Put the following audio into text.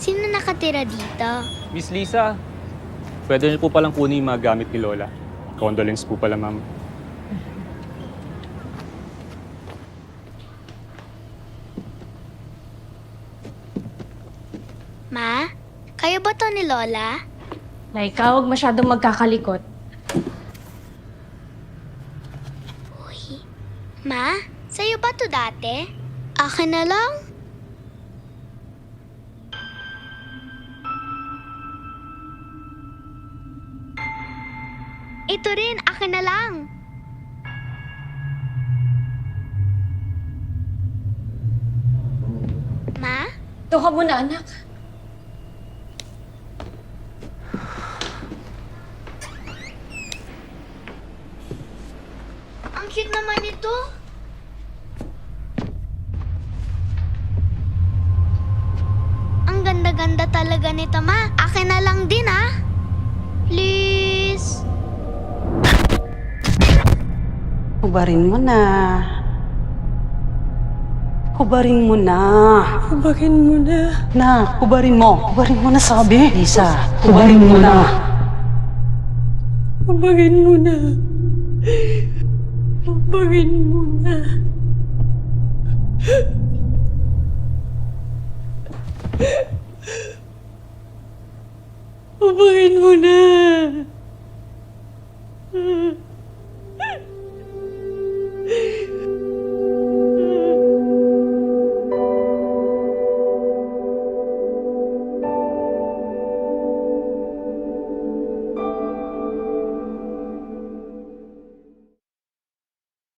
Sino nakatira dito? Miss Lisa, pwede niyo po palang kunin yung mga gamit ni Lola. Condolence po pala, ma'am. Ma? Kayo ba to ni Lola? Laika, huwag masyadong magkakalikot. Ma? Sa'yo ba to dati? Akin na lang? Ito rin, akin na lang. Ma? Ito ka muna, anak. Ang cute naman ito. Ang ganda-ganda talaga nito, Ma. Akin na lang din, ah. Please. Hubarin mo na. Hubarin mo na. Hubarin mo na. Na, hubarin mo. Hubarin mo na sabi. Lisa, hubarin mo na. Hubarin mo na. Hubarin mo na. Hubarin mo na.